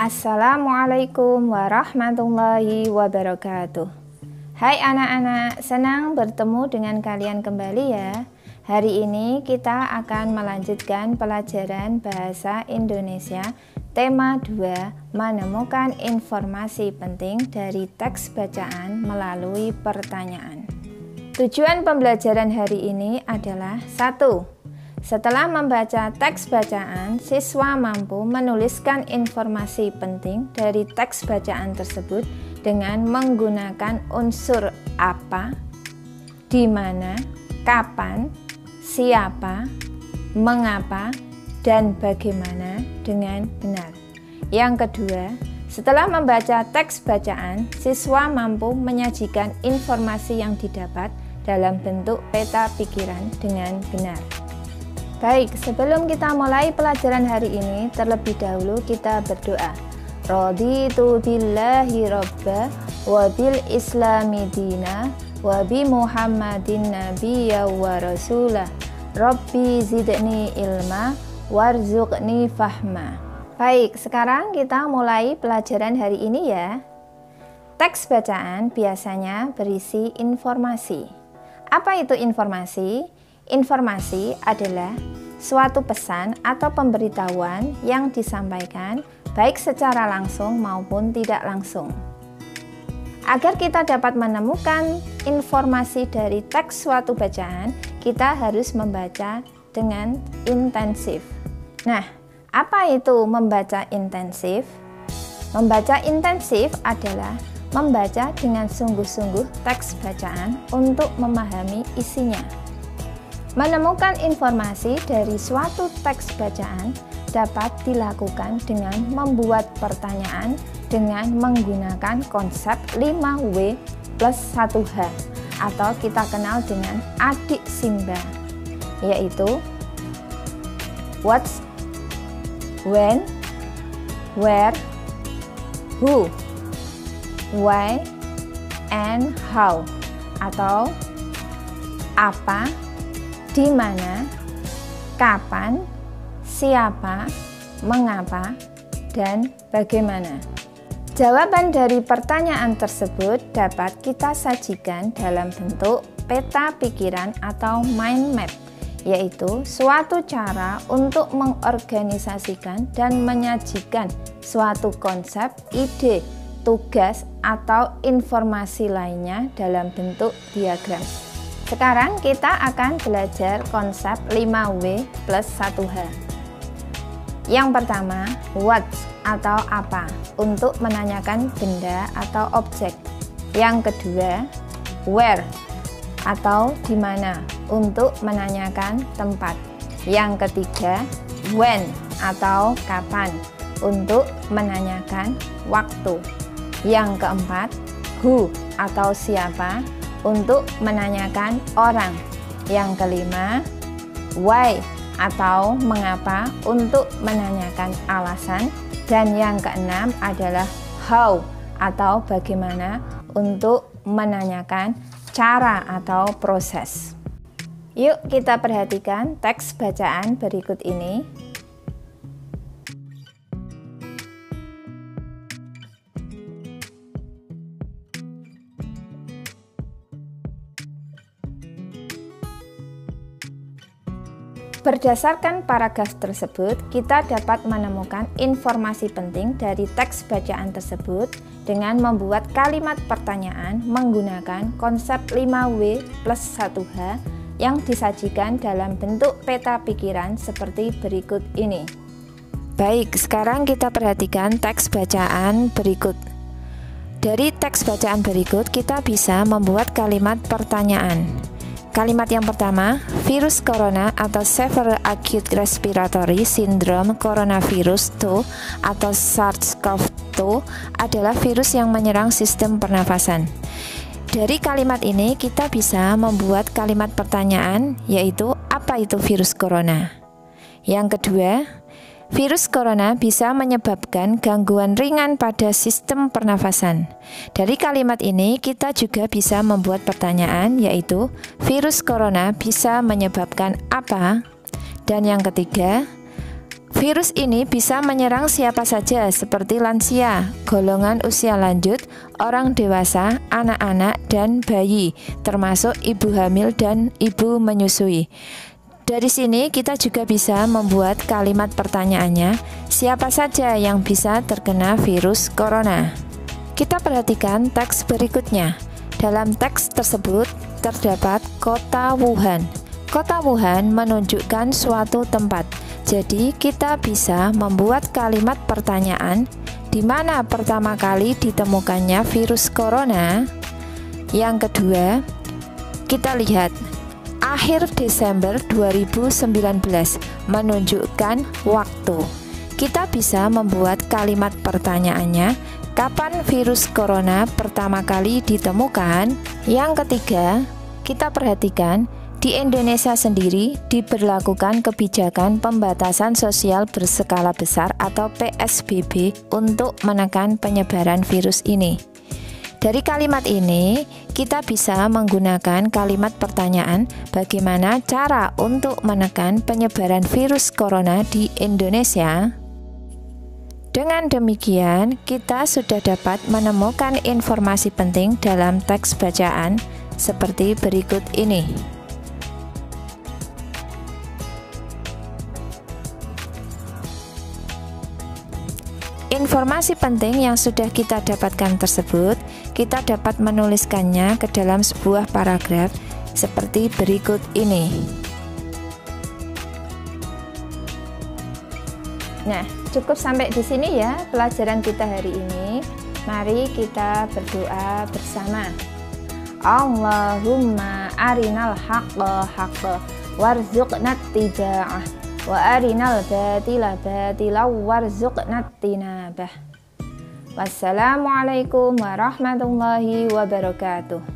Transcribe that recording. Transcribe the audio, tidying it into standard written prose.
Assalamualaikum warahmatullahi wabarakatuh. Hai anak-anak, senang bertemu dengan kalian kembali ya. Hari ini kita akan melanjutkan pelajaran Bahasa Indonesia tema 2, menemukan informasi penting dari teks bacaan melalui pertanyaan. Tujuan pembelajaran hari ini adalah 1. Setelah membaca teks bacaan, siswa mampu menuliskan informasi penting dari teks bacaan tersebut dengan menggunakan unsur apa, di mana, kapan, siapa, mengapa, dan bagaimana dengan benar. Yang kedua, setelah membaca teks bacaan, siswa mampu menyajikan informasi yang didapat dalam bentuk peta pikiran dengan benar. Baik, sebelum kita mulai pelajaran hari ini, terlebih dahulu kita berdoa. Raditu billahi robba wa bil islami dina wa bi muhammadin nabiyya wa rasulah. Rabbi zidni ilma warzuqni fahma. Baik, sekarang kita mulai pelajaran hari ini ya. Teks bacaan biasanya berisi informasi. Apa itu informasi? Informasi adalah suatu pesan atau pemberitahuan yang disampaikan baik secara langsung maupun tidak langsung. Agar kita dapat menemukan informasi dari teks suatu bacaan, kita harus membaca dengan intensif. Nah, apa itu membaca intensif? Membaca intensif adalah membaca dengan sungguh-sungguh teks bacaan untuk memahami isinya. Menemukan informasi dari suatu teks bacaan dapat dilakukan dengan membuat pertanyaan dengan menggunakan konsep 5W plus 1H atau kita kenal dengan adik Simba, yaitu what, when, where, who, why, and how, atau apa, di mana, kapan, siapa, mengapa, dan bagaimana. Jawaban dari pertanyaan tersebut dapat kita sajikan dalam bentuk peta pikiran atau mind map, yaitu suatu cara untuk mengorganisasikan dan menyajikan suatu konsep, ide, tugas, atau informasi lainnya dalam bentuk diagram. Sekarang kita akan belajar konsep 5W plus 1H. Yang pertama, what atau apa untuk menanyakan benda atau objek. Yang kedua, where atau di mana untuk menanyakan tempat. Yang ketiga, when atau kapan untuk menanyakan waktu. Yang keempat, who atau siapa untuk menanyakan orang. Yang kelima, why atau mengapa untuk menanyakan alasan. Dan yang keenam adalah how atau bagaimana untuk menanyakan cara atau proses. Yuk kita perhatikan teks bacaan berikut ini. Berdasarkan paragraf tersebut, kita dapat menemukan informasi penting dari teks bacaan tersebut dengan membuat kalimat pertanyaan menggunakan konsep 5W plus 1H yang disajikan dalam bentuk peta pikiran seperti berikut ini. Baik, sekarang kita perhatikan teks bacaan berikut. Dari teks bacaan berikut, kita bisa membuat kalimat pertanyaan. Kalimat yang pertama, virus corona atau Severe Acute Respiratory Syndrome Coronavirus 2 atau SARS-CoV-2 adalah virus yang menyerang sistem pernafasan. Dari kalimat ini kita bisa membuat kalimat pertanyaan, yaitu apa itu virus corona? Yang kedua, virus corona bisa menyebabkan gangguan ringan pada sistem pernafasan. Dari kalimat ini kita juga bisa membuat pertanyaan, yaitu virus corona bisa menyebabkan apa? Dan yang ketiga, Virus ini bisa menyerang siapa saja seperti lansia, golongan usia lanjut, orang dewasa, anak-anak, dan bayi, termasuk ibu hamil dan ibu menyusui. Dari sini kita juga bisa membuat kalimat pertanyaannya, siapa saja yang bisa terkena virus corona. Kita perhatikan teks berikutnya. Dalam teks tersebut terdapat kota Wuhan. Kota Wuhan menunjukkan suatu tempat. Jadi kita bisa membuat kalimat pertanyaan di mana pertama kali ditemukannya virus corona. Yang kedua, kita lihat akhir Desember 2019 menunjukkan waktu. Kita bisa membuat kalimat pertanyaannya, kapan virus corona pertama kali ditemukan? Yang ketiga, kita perhatikan di Indonesia sendiri diberlakukan kebijakan pembatasan sosial berskala besar atau PSBB untuk menekan penyebaran virus ini. Dari kalimat ini, kita bisa menggunakan kalimat pertanyaan bagaimana cara untuk menekan penyebaran virus corona di Indonesia. Dengan demikian, kita sudah dapat menemukan informasi penting dalam teks bacaan seperti berikut ini. Informasi penting yang sudah kita dapatkan tersebut, kita dapat menuliskannya ke dalam sebuah paragraf seperti berikut ini. Nah, cukup sampai di sini ya pelajaran kita hari ini. Mari kita berdoa bersama. Allahumma arinal haqqa haqqa warzuqna ittiba'ah wa arinal batila batila warzuqna tinabah. Wassalamualaikum warahmatullahi wabarakatuh.